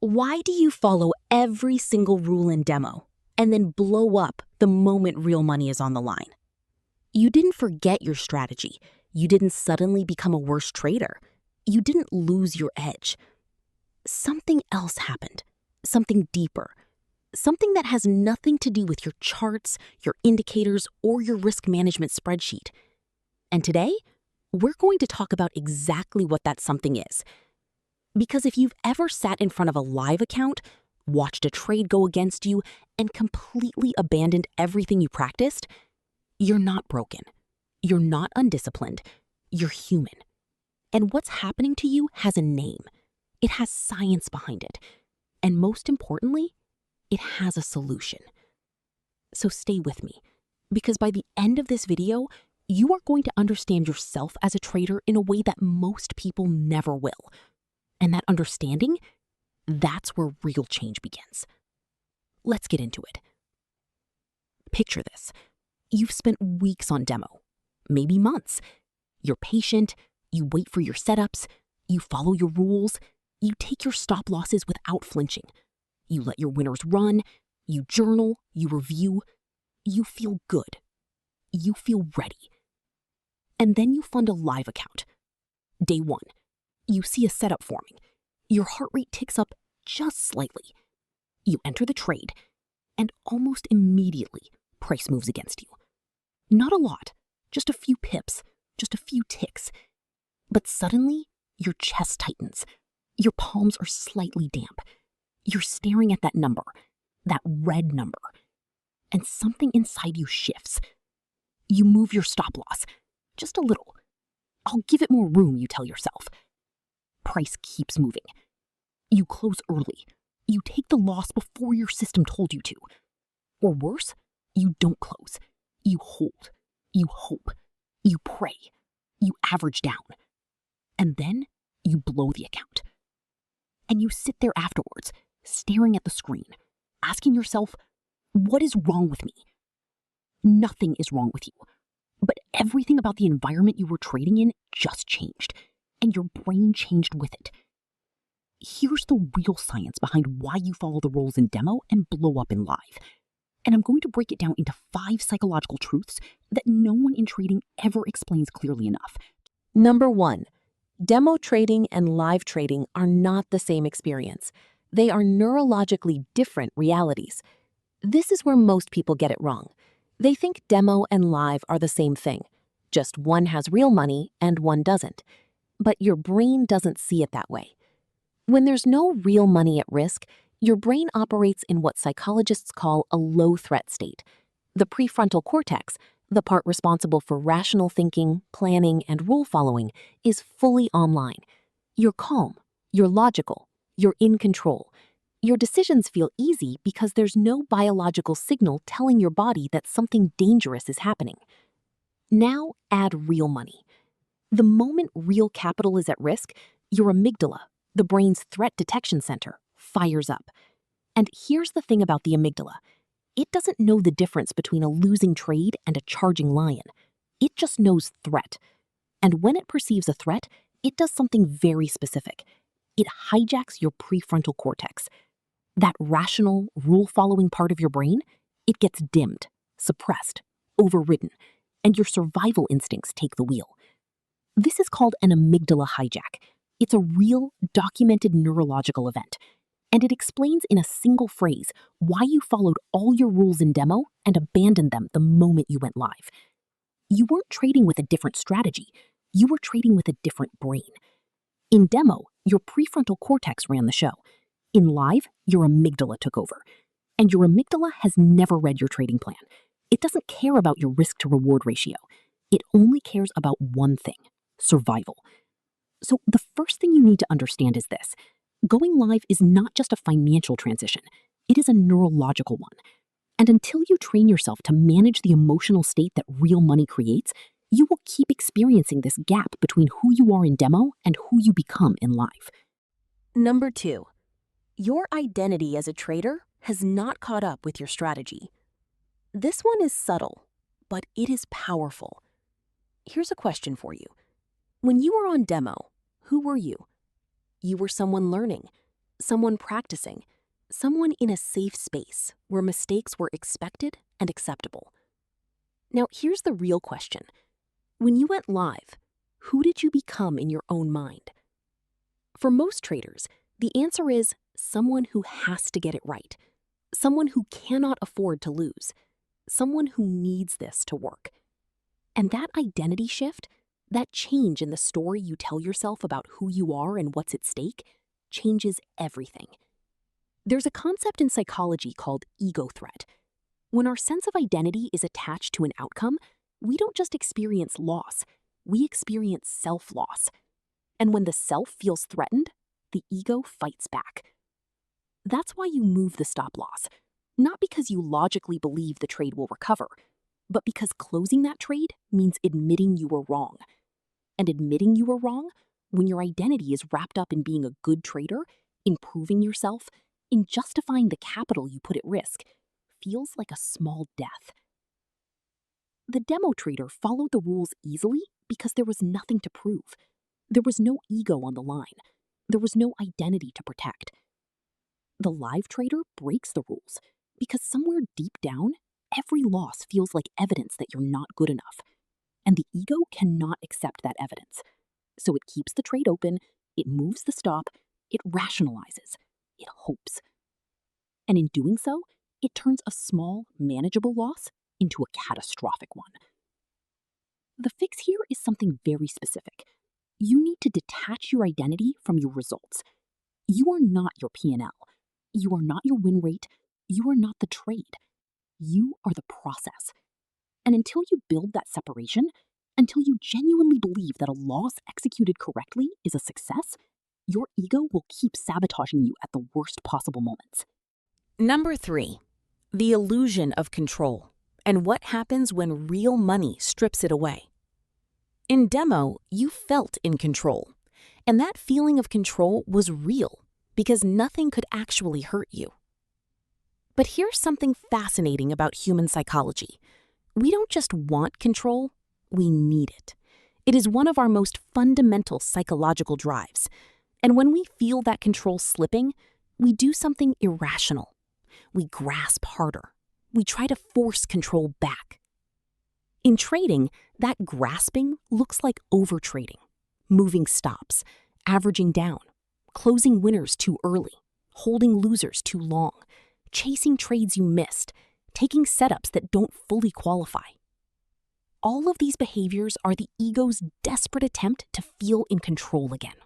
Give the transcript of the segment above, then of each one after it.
Why do you follow every single rule in demo and then blow up the moment real money is on the line? You didn't forget your strategy. You didn't suddenly become a worse trader. You didn't lose your edge. Something else happened, something deeper, something that has nothing to do with your charts, your indicators, or your risk management spreadsheet. And today, we're going to talk about exactly what that something is. Because if you've ever sat in front of a live account, watched a trade go against you, and completely abandoned everything you practiced, you're not broken. You're not undisciplined. You're human. And what's happening to you has a name. It has science behind it. And most importantly, it has a solution. So stay with me, because by the end of this video, you are going to understand yourself as a trader in a way that most people never will. And that understanding, that's where real change begins. Let's get into it. Picture this. You've spent weeks on demo, maybe months. You're patient, you wait for your setups, you follow your rules, you take your stop losses without flinching. You let your winners run, you journal, you review, you feel good. You feel ready. And then you fund a live account. Day one, you see a setup forming. Your heart rate ticks up just slightly. You enter the trade, and almost immediately, price moves against you. Not a lot, just a few pips, just a few ticks. But suddenly, your chest tightens. Your palms are slightly damp. You're staring at that number, that red number, and something inside you shifts. You move your stop loss, just a little. I'll give it more room, you tell yourself. Price keeps moving. You close early. You take the loss before your system told you to. Or worse, you don't close. You hold. You hope. You pray. You average down. And then you blow the account. And you sit there afterwards, staring at the screen, asking yourself, what is wrong with me? Nothing is wrong with you. But everything about the environment you were trading in just changed, and your brain changed with it. Here's the real science behind why you follow the rules in demo and blow up in live. And I'm going to break it down into 5 psychological truths that no one in trading ever explains clearly enough. Number 1, demo trading and live trading are not the same experience. They are neurologically different realities. This is where most people get it wrong. They think demo and live are the same thing. Just one has real money and one doesn't. But your brain doesn't see it that way. When there's no real money at risk, your brain operates in what psychologists call a low-threat state. The prefrontal cortex, the part responsible for rational thinking, planning, and rule following, is fully online. You're calm, you're logical, you're in control. Your decisions feel easy because there's no biological signal telling your body that something dangerous is happening. Now add real money. The moment real capital is at risk, your amygdala, the brain's threat detection center, fires up. And here's the thing about the amygdala. It doesn't know the difference between a losing trade and a charging lion. It just knows threat. And when it perceives a threat, it does something very specific. It hijacks your prefrontal cortex. That rational, rule-following part of your brain, it gets dimmed, suppressed, overridden, and your survival instincts take the wheel. This is called an amygdala hijack. It's a real, documented neurological event, and it explains in a single phrase why you followed all your rules in demo and abandoned them the moment you went live. You weren't trading with a different strategy. You were trading with a different brain. In demo, your prefrontal cortex ran the show. In live, your amygdala took over. And your amygdala has never read your trading plan. It doesn't care about your risk-to-reward ratio. It only cares about one thing: survival. So the first thing you need to understand is this. Going live is not just a financial transition. It is a neurological one. And until you train yourself to manage the emotional state that real money creates, you will keep experiencing this gap between who you are in demo and who you become in live. Number 2, your identity as a trader has not caught up with your strategy. This one is subtle, but it is powerful. Here's a question for you. When you were on demo, who were you? You were someone learning. someone practicing, someone in a safe space where mistakes were expected and acceptable. Now, here's the real question. When you went live, who did you become in your own mind? For most traders, the answer is someone who has to get it right, someone who cannot afford to lose, someone who needs this to work. And that identity shift, that change in the story you tell yourself about who you are and what's at stake, changes everything. There's a concept in psychology called ego threat. When our sense of identity is attached to an outcome, we don't just experience loss, we experience self-loss. And when the self feels threatened, the ego fights back. That's why you move the stop loss, not because you logically believe the trade will recover, but because closing that trade means admitting you were wrong. And admitting you were wrong, when your identity is wrapped up in being a good trader, in proving yourself, in justifying the capital you put at risk, feels like a small death. The demo trader followed the rules easily because there was nothing to prove. There was no ego on the line. There was no identity to protect. The live trader breaks the rules because somewhere deep down, every loss feels like evidence that you're not good enough. And the ego cannot accept that evidence. So it keeps the trade open, it moves the stop, it rationalizes, it hopes. And in doing so, it turns a small, manageable loss into a catastrophic one. The fix here is something very specific. You need to detach your identity from your results. You are not your P&L. You are not your win rate. You are not the trade. You are the process. And until you build that separation, until you genuinely believe that a loss executed correctly is a success, your ego will keep sabotaging you at the worst possible moments. Number 3, the illusion of control and what happens when real money strips it away. In demo, you felt in control, and that feeling of control was real because nothing could actually hurt you. But here's something fascinating about human psychology. We don't just want control, we need it. It is one of our most fundamental psychological drives. And when we feel that control slipping, we do something irrational. We grasp harder. We try to force control back. In trading, that grasping looks like overtrading, moving stops, averaging down, closing winners too early, holding losers too long, chasing trades you missed, taking setups that don't fully qualify. All of these behaviors are the ego's desperate attempt to feel in control again.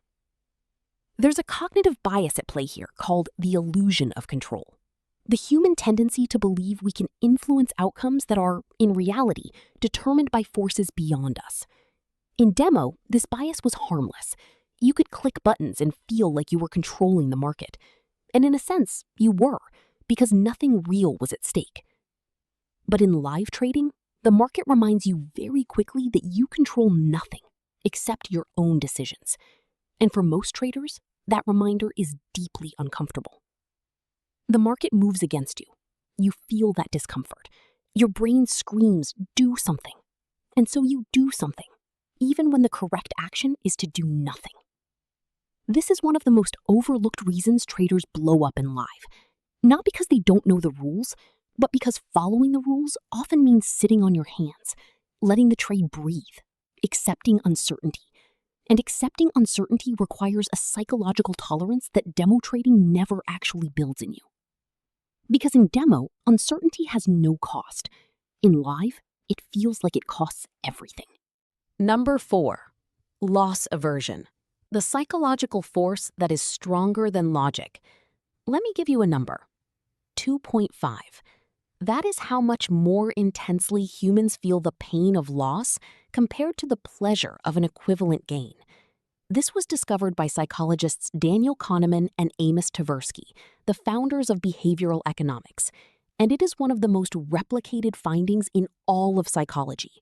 There's a cognitive bias at play here called the illusion of control. The human tendency to believe we can influence outcomes that are, in reality, determined by forces beyond us. In demo, this bias was harmless. You could click buttons and feel like you were controlling the market. And in a sense, you were, because nothing real was at stake. But in live trading, the market reminds you very quickly that you control nothing except your own decisions. And for most traders, that reminder is deeply uncomfortable. The market moves against you. You feel that discomfort. Your brain screams, do something. And so you do something, even when the correct action is to do nothing. This is one of the most overlooked reasons traders blow up in live. Not because they don't know the rules, but because following the rules often means sitting on your hands, letting the trade breathe, accepting uncertainty. And accepting uncertainty requires a psychological tolerance that demo trading never actually builds in you. Because in demo, uncertainty has no cost. In live, it feels like it costs everything. Number 4, loss aversion, the psychological force that is stronger than logic. Let me give you a number, 2.5. That is how much more intensely humans feel the pain of loss compared to the pleasure of an equivalent gain. This was discovered by psychologists Daniel Kahneman and Amos Tversky, the founders of behavioral economics, and it is one of the most replicated findings in all of psychology.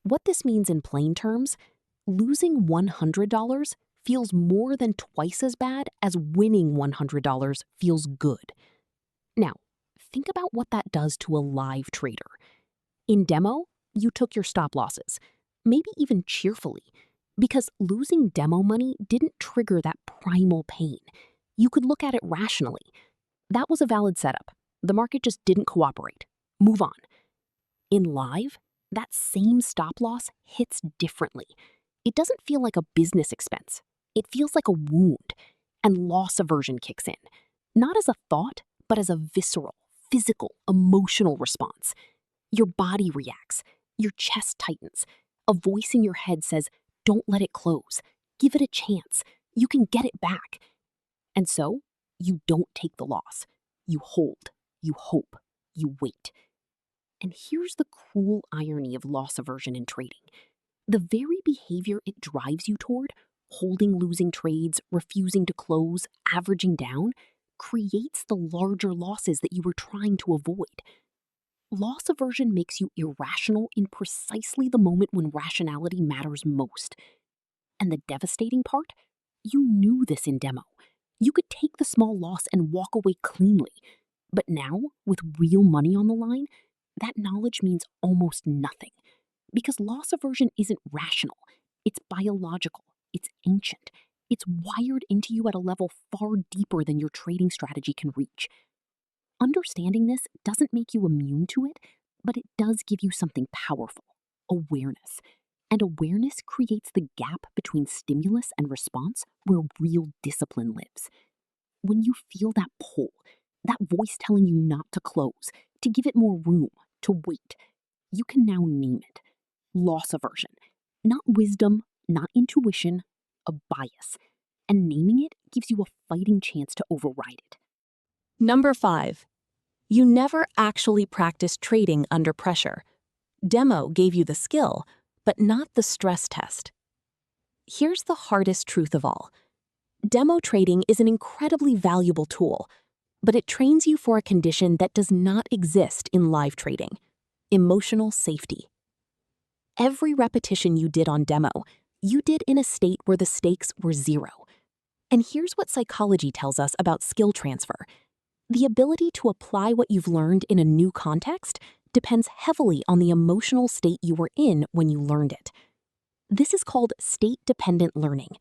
What this means in plain terms, losing $100 feels more than twice as bad as winning $100 feels good. Now, think about what that does to a live trader. In demo, you took your stop losses, maybe even cheerfully, because losing demo money didn't trigger that primal pain. You could look at it rationally. That was a valid setup. The market just didn't cooperate. Move on. In live, that same stop loss hits differently. It doesn't feel like a business expense. It feels like a wound, and loss aversion kicks in. Not as a thought, but as a visceral, physical, emotional response. Your body reacts. Your chest tightens. A voice in your head says, "Don't let it close. Give it a chance. You can get it back." And so, you don't take the loss. You hold. You hope. You wait. And here's the cruel irony of loss aversion in trading. The very behavior it drives you toward, holding losing trades, refusing to close, averaging down, creates the larger losses that you were trying to avoid. Loss aversion makes you irrational in precisely the moment when rationality matters most. And the devastating part? You knew this in demo. You could take the small loss and walk away cleanly. But now, with real money on the line, that knowledge means almost nothing. Because loss aversion isn't rational. It's biological. It's ancient. It's wired into you at a level far deeper than your trading strategy can reach. Understanding this doesn't make you immune to it, but it does give you something powerful: awareness. And awareness creates the gap between stimulus and response where real discipline lives. When you feel that pull, that voice telling you not to close, to give it more room, to wait, you can now name it. Loss aversion. Not wisdom, not intuition, a bias. And naming it gives you a fighting chance to override it. Number 5. You never actually practiced trading under pressure. Demo gave you the skill, but not the stress test. Here's the hardest truth of all. Demo trading is an incredibly valuable tool, but it trains you for a condition that does not exist in live trading: emotional safety. Every repetition you did on demo, you did in a state where the stakes were zero. And here's what psychology tells us about skill transfer. The ability to apply what you've learned in a new context depends heavily on the emotional state you were in when you learned it. This is called state-dependent learning,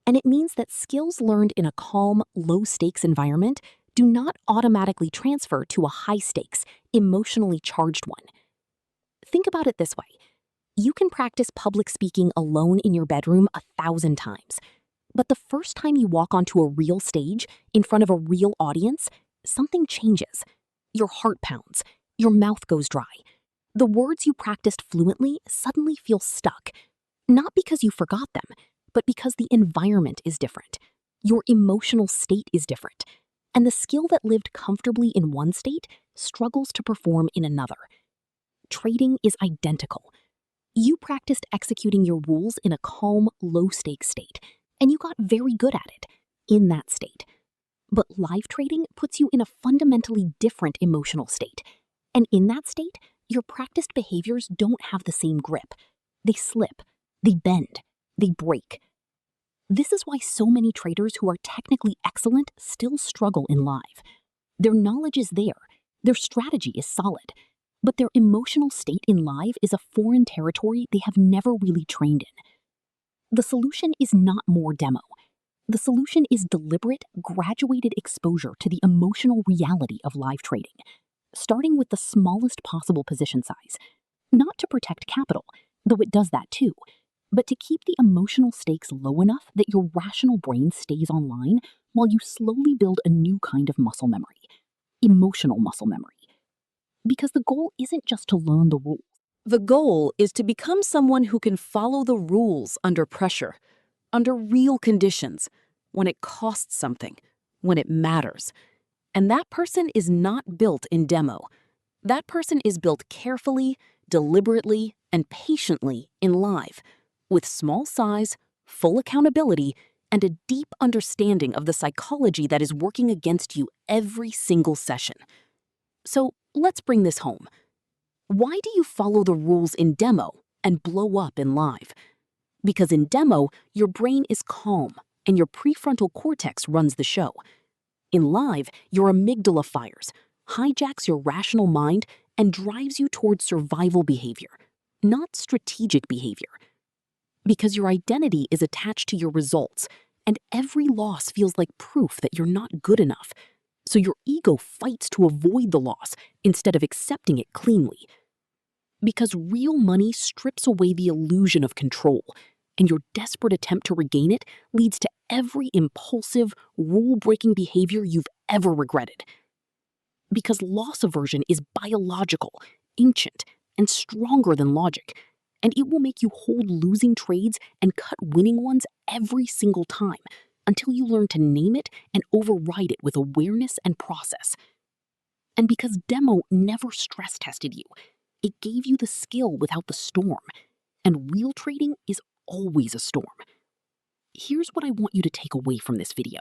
and it means that skills learned in a calm, low-stakes environment do not automatically transfer to a high-stakes, emotionally charged one. Think about it this way. You can practice public speaking alone in your bedroom 1,000 times, but the first time you walk onto a real stage in front of a real audience, something changes. Your heart pounds. Your mouth goes dry. The words you practiced fluently suddenly feel stuck, not because you forgot them, but because the environment is different. Your emotional state is different, and the skill that lived comfortably in one state struggles to perform in another. Trading is identical. You practiced executing your rules in a calm, low-stakes state, and you got very good at it in that state. But live trading puts you in a fundamentally different emotional state. And in that state, your practiced behaviors don't have the same grip. They slip, they bend, they break. This is why so many traders who are technically excellent still struggle in live. Their knowledge is there, their strategy is solid, but their emotional state in live is a foreign territory they have never really trained in. The solution is not more demo. The solution is deliberate, graduated exposure to the emotional reality of live trading, starting with the smallest possible position size, not to protect capital, though it does that too, but to keep the emotional stakes low enough that your rational brain stays online while you slowly build a new kind of muscle memory, emotional muscle memory. Because the goal isn't just to learn the rules. The goal is to become someone who can follow the rules under pressure, under real conditions, when it costs something, when it matters. And that person is not built in demo. That person is built carefully, deliberately, and patiently in live, with small size, full accountability, and a deep understanding of the psychology that is working against you every single session. So let's bring this home. Why do you follow the rules in demo and blow up in live? Because in demo, your brain is calm and your prefrontal cortex runs the show. In live, your amygdala fires, hijacks your rational mind, and drives you towards survival behavior, not strategic behavior. Because your identity is attached to your results, And every loss feels like proof that you're not good enough. So your ego fights to avoid the loss instead of accepting it cleanly. Because real money strips away the illusion of control, and your desperate attempt to regain it leads to every impulsive, rule-breaking behavior you've ever regretted. Because loss aversion is biological, ancient, and stronger than logic, and it will make you hold losing trades and cut winning ones every single time until you learn to name it and override it with awareness and process. And because demo never stress tested you, it gave you the skill without the storm, and real trading is always a storm. Here's what I want you to take away from this video.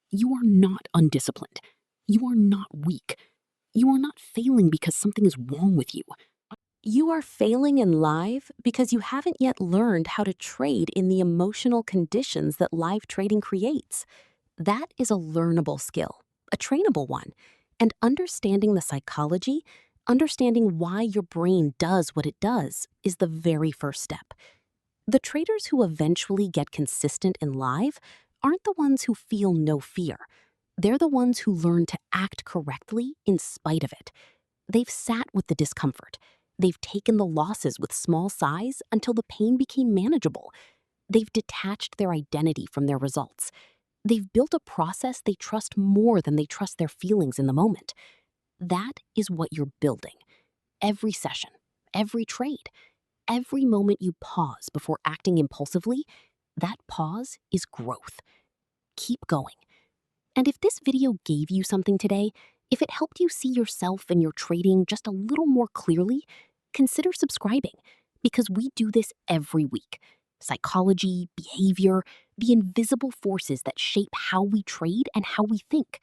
You are not undisciplined. You are not weak. You are not failing because something is wrong with you. You are failing in live because you haven't yet learned how to trade in the emotional conditions that live trading creates. That is a learnable skill, a trainable one. And understanding the psychology, understanding why your brain does what it does, is the very first step. The traders who eventually get consistent in live aren't the ones who feel no fear. They're the ones who learn to act correctly in spite of it. They've sat with the discomfort. They've taken the losses with small size until the pain became manageable. They've detached their identity from their results. They've built a process they trust more than they trust their feelings in the moment. That is what you're building. Every session, every trade, every moment you pause before acting impulsively, that pause is growth. Keep going. And if this video gave you something today, if it helped you see yourself and your trading just a little more clearly, consider subscribing, because we do this every week. Psychology, behavior, the invisible forces that shape how we trade and how we think.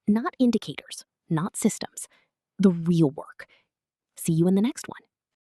Not indicators, not systems. The real work. See you in the next one.